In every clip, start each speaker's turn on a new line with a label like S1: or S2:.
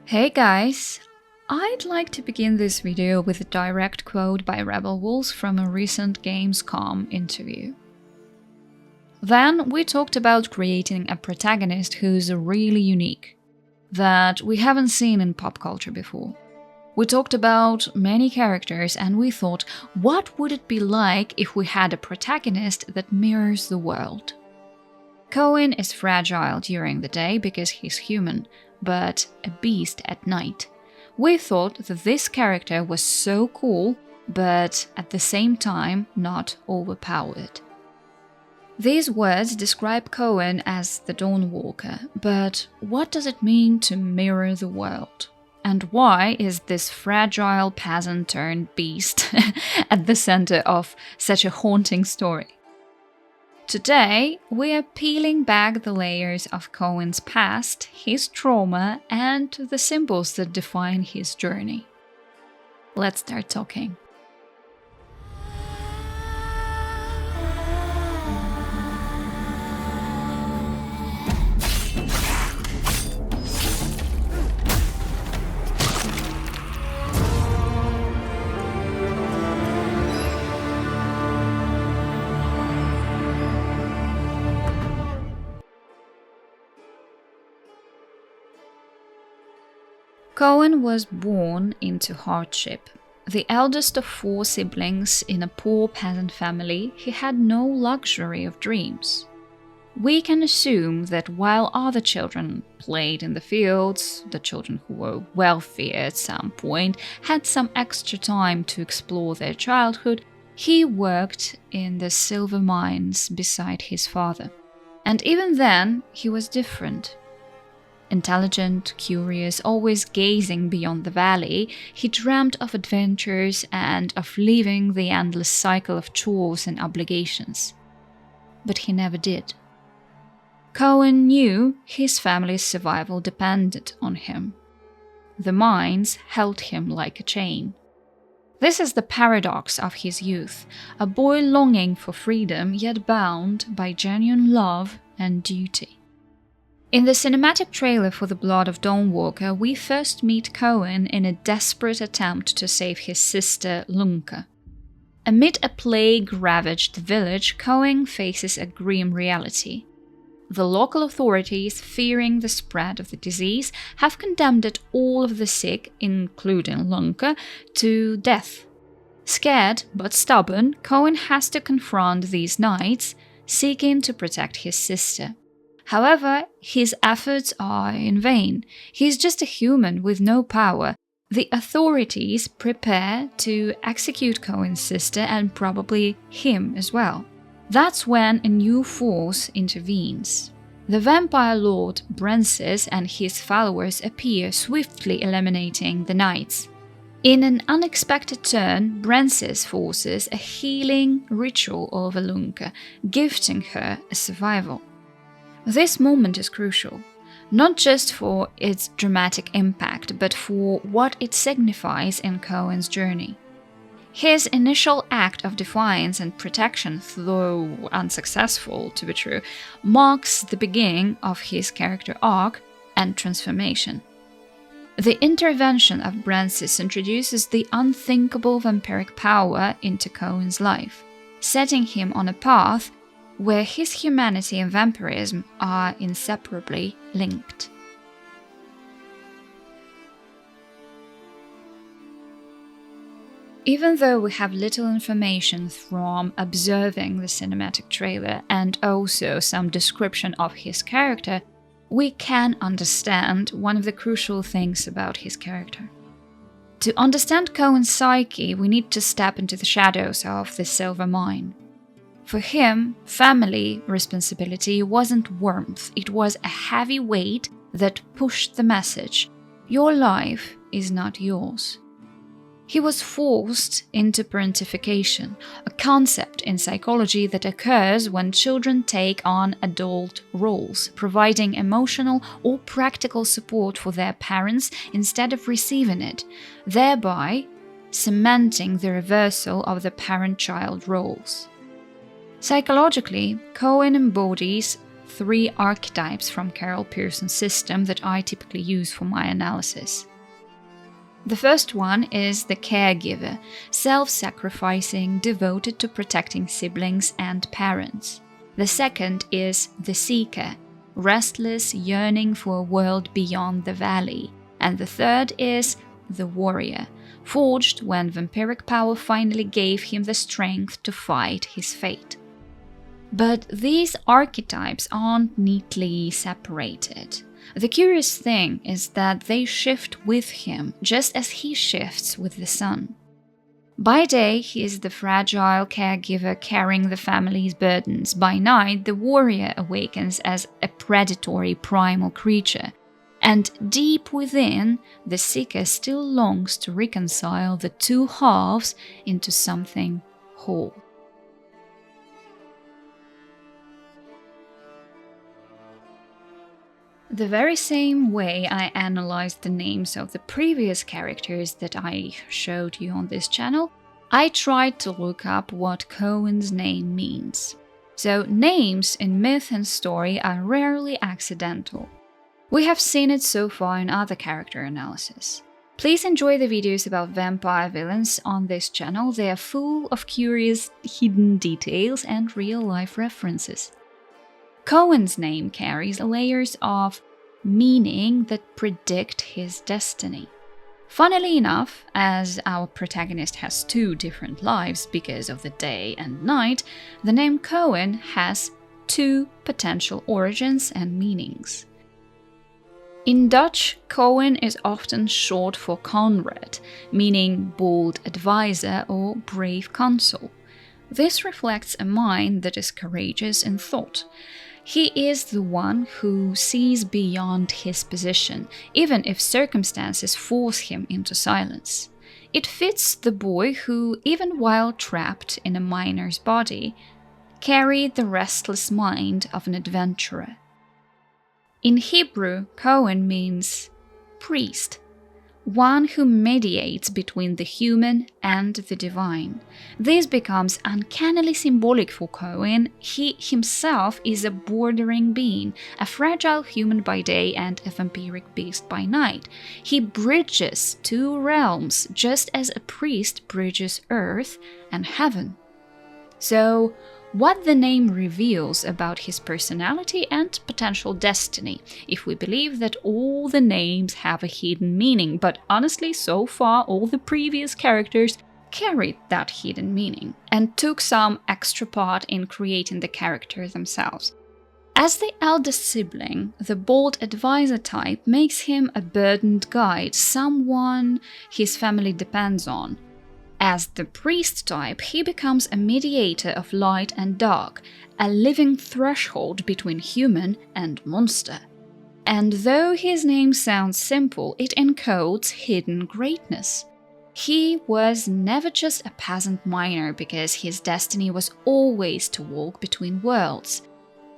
S1: Hey guys! I'd like to begin this video with a direct quote by Rebel Wolves from a recent Gamescom interview. Then we talked about creating a protagonist who's really unique, that we haven't seen in pop culture before. We talked about many characters and we thought, what would it be like if we had a protagonist that mirrors the world? Coen is fragile during the day because he's human, but a beast at night. We thought that this character was so cool, but at the same time not overpowered. These words describe Coen as the Dawnwalker, but what does it mean to mirror the world? And why is this fragile peasant-turned-beast at the center of such a haunting story? Today, we are peeling back the layers of Coen's past, his trauma, and the symbols that define his journey. Let's start talking. Coen was born into hardship. The eldest of 4 siblings in a poor peasant family, he had no luxury of dreams. We can assume that while other children played in the fields, the children who were wealthy at some point had some extra time to explore their childhood, he worked in the silver mines beside his father. And even then, he was different. Intelligent, curious, always gazing beyond the valley, he dreamt of adventures and of leaving the endless cycle of chores and obligations. But he never did. Coen knew his family's survival depended on him. The mines held him like a chain. This is the paradox of his youth, a boy longing for freedom yet bound by genuine love and duty. In the cinematic trailer for The Blood of Dawnwalker, we first meet Coen in a desperate attempt to save his sister Lunka. Amid a plague-ravaged village, Coen faces a grim reality. The local authorities, fearing the spread of the disease, have condemned all of the sick, including Lunka, to death. Scared but stubborn, Coen has to confront these knights, seeking to protect his sister. However, his efforts are in vain. He's just a human with no power. The authorities prepare to execute Coen's sister and probably him as well. That's when a new force intervenes. The vampire lord Brancis and his followers appear, swiftly eliminating the knights. In an unexpected turn, Brancis forces a healing ritual over Lunka, gifting her a survival. This moment is crucial, not just for its dramatic impact, but for what it signifies in Coen's journey. His initial act of defiance and protection, though unsuccessful to be true, marks the beginning of his character arc and transformation. The intervention of Brancis introduces the unthinkable vampiric power into Coen's life, setting him on a path where his humanity and vampirism are inseparably linked. Even though we have little information from observing the cinematic trailer and also some description of his character, we can understand one of the crucial things about his character. To understand Coen's psyche, we need to step into the shadows of the silver mine. For him, family responsibility wasn't warmth, it was a heavy weight that pushed the message, your life is not yours. He was forced into parentification, a concept in psychology that occurs when children take on adult roles, providing emotional or practical support for their parents instead of receiving it, thereby cementing the reversal of the parent-child roles. Psychologically, Coen embodies 3 archetypes from Carol Pearson's system that I typically use for my analysis. The first one is the caregiver, self-sacrificing, devoted to protecting siblings and parents. The second is the seeker, restless, yearning for a world beyond the valley. And the third is the warrior, forged when vampiric power finally gave him the strength to fight his fate. But these archetypes aren't neatly separated. The curious thing is that they shift with him, just as he shifts with the sun. By day, he is the fragile caregiver carrying the family's burdens. By night, the warrior awakens as a predatory primal creature. And deep within, the seeker still longs to reconcile the two halves into something whole. The very same way I analyzed the names of the previous characters that I showed you on this channel, I tried to look up what Coen's name means. So names in myth and story are rarely accidental. We have seen it so far in other character analysis. Please enjoy the videos about vampire villains on this channel. They are full of curious hidden details and real-life references. Coen's name carries layers of meaning that predict his destiny. Funnily enough, as our protagonist has 2 different lives because of the day and night, the name Coen has 2 potential origins and meanings. In Dutch, Coen is often short for Conrad, meaning bold advisor or brave counsel. This reflects a mind that is courageous in thought. He is the one who sees beyond his position, even if circumstances force him into silence. It fits the boy who, even while trapped in a miner's body, carried the restless mind of an adventurer. In Hebrew, Coen means priest, one who mediates between the human and the divine. This becomes uncannily symbolic for Coen. He himself is a bordering being, a fragile human by day and a vampiric beast by night. He bridges 2 realms, just as a priest bridges earth and heaven. So, what the name reveals about his personality and potential destiny, if we believe that all the names have a hidden meaning, but honestly, so far all the previous characters carried that hidden meaning and took some extra part in creating the character themselves. As the eldest sibling, the bold advisor type makes him a burdened guide, someone his family depends on. As the priest type, he becomes a mediator of light and dark, a living threshold between human and monster. And though his name sounds simple, it encodes hidden greatness. He was never just a peasant miner because his destiny was always to walk between worlds.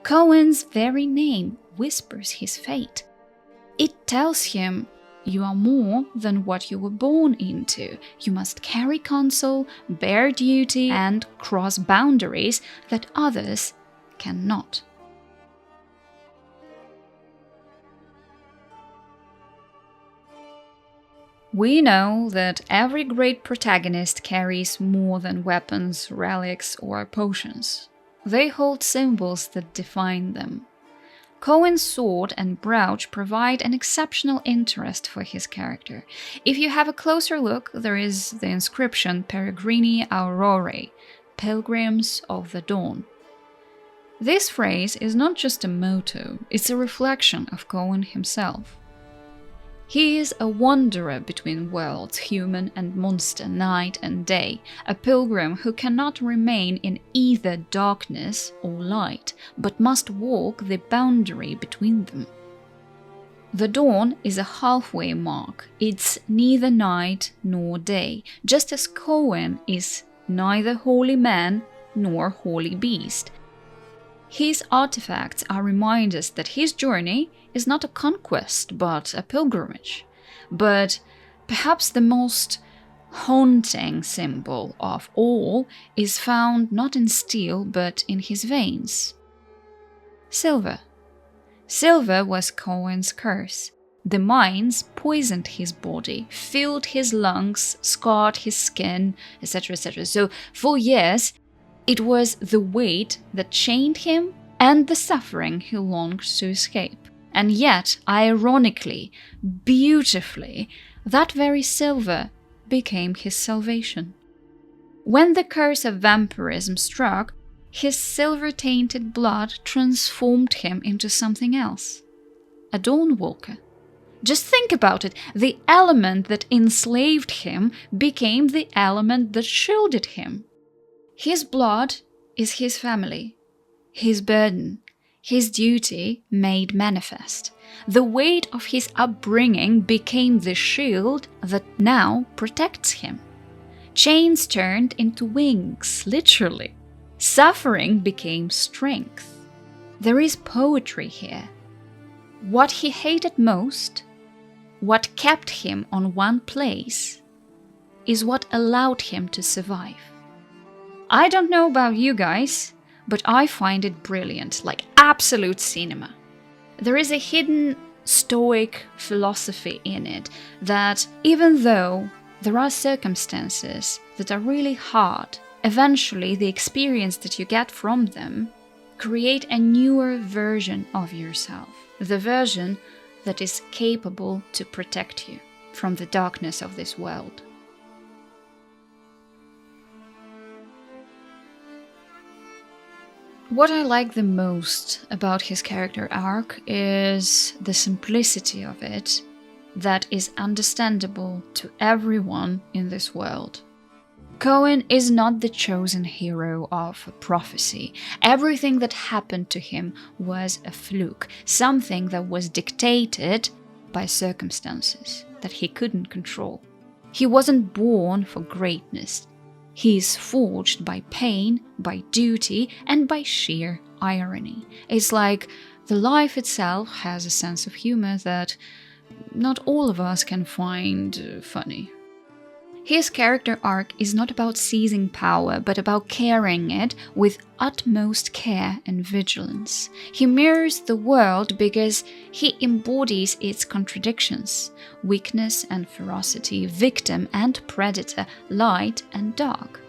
S1: Coen's very name whispers his fate. It tells him, you are more than what you were born into. You must carry counsel, bear duty, and cross boundaries that others cannot. We know that every great protagonist carries more than weapons, relics, or potions. They hold symbols that define them. Coen's sword and brooch provide an exceptional interest for his character. If you have a closer look, there is the inscription Peregrini Aurorae, Pilgrims of the Dawn. This phrase is not just a motto, it's a reflection of Coen himself. He is a wanderer between worlds, human and monster, night and day, a pilgrim who cannot remain in either darkness or light, but must walk the boundary between them. The dawn is a halfway mark. It's neither night nor day, just as Coen is neither holy man nor holy beast. His artifacts are reminders that his journey is not a conquest, but a pilgrimage. But perhaps the most haunting symbol of all is found not in steel, but in his veins. Silver. Silver was Coen's curse. The mines poisoned his body, filled his lungs, scarred his skin, etc., etc. So for years, it was the weight that chained him and the suffering he longed to escape. And yet, ironically, beautifully, that very silver became his salvation. When the curse of vampirism struck, his silver-tainted blood transformed him into something else. A Dawnwalker. Just think about it. The element that enslaved him became the element that shielded him. His blood is his family, his burden, his duty made manifest. The weight of his upbringing became the shield that now protects him. Chains turned into wings, literally. Suffering became strength. There is poetry here. What he hated most, what kept him on one place, is what allowed him to survive. I don't know about you guys, but I find it brilliant, like absolute cinema. There is a hidden stoic philosophy in it that even though there are circumstances that are really hard, eventually the experience that you get from them create a newer version of yourself, the version that is capable to protect you from the darkness of this world. What I like the most about his character arc is the simplicity of it that is understandable to everyone in this world. Coen is not the chosen hero of a prophecy. Everything that happened to him was a fluke, something that was dictated by circumstances that he couldn't control. He wasn't born for greatness. He is forged by pain, by duty, and by sheer irony. It's like the life itself has a sense of humor that not all of us can find funny. His character arc is not about seizing power, but about carrying it with utmost care and vigilance. He mirrors the world because he embodies its contradictions: weakness and ferocity, victim and predator, light and dark.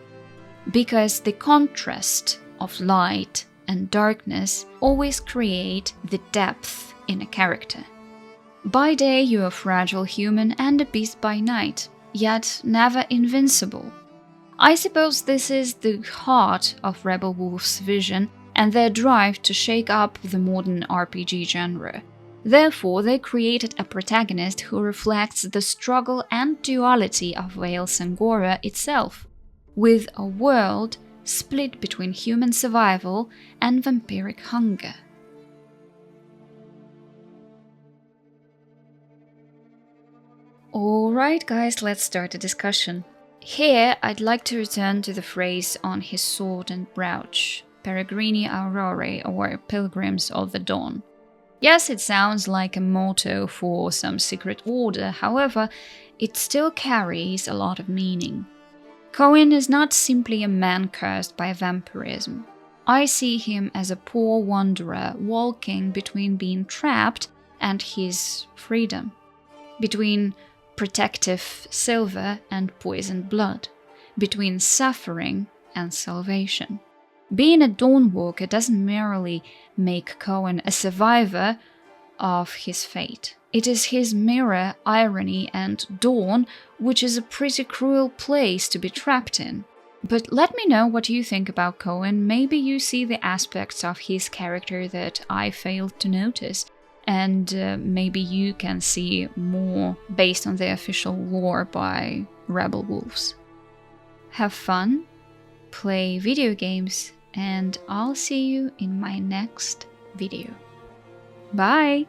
S1: Because the contrast of light and darkness always create the depth in a character. By day you are a fragile human and a beast by night, yet never invincible. I suppose this is the heart of Rebel Wolf's vision and their drive to shake up the modern RPG genre. Therefore, they created a protagonist who reflects the struggle and duality of Vale Sangora itself, with a world split between human survival and vampiric hunger. Alright guys, let's start the discussion. Here, I'd like to return to the phrase on his sword and brooch, Peregrini Aurorae, or Pilgrims of the Dawn. Yes, it sounds like a motto for some secret order, however, it still carries a lot of meaning. Coen is not simply a man cursed by vampirism. I see him as a poor wanderer walking between being trapped and his freedom, between protective silver and poisoned blood, between suffering and salvation. Being a Dawnwalker doesn't merely make Coen a survivor of his fate. It is his mirror, irony, and dawn, which is a pretty cruel place to be trapped in. But let me know what you think about Coen. Maybe you see the aspects of his character that I failed to notice, and maybe you can see more based on the official lore by Rebel Wolves. Have fun, play video games, and I'll see you in my next video. Bye!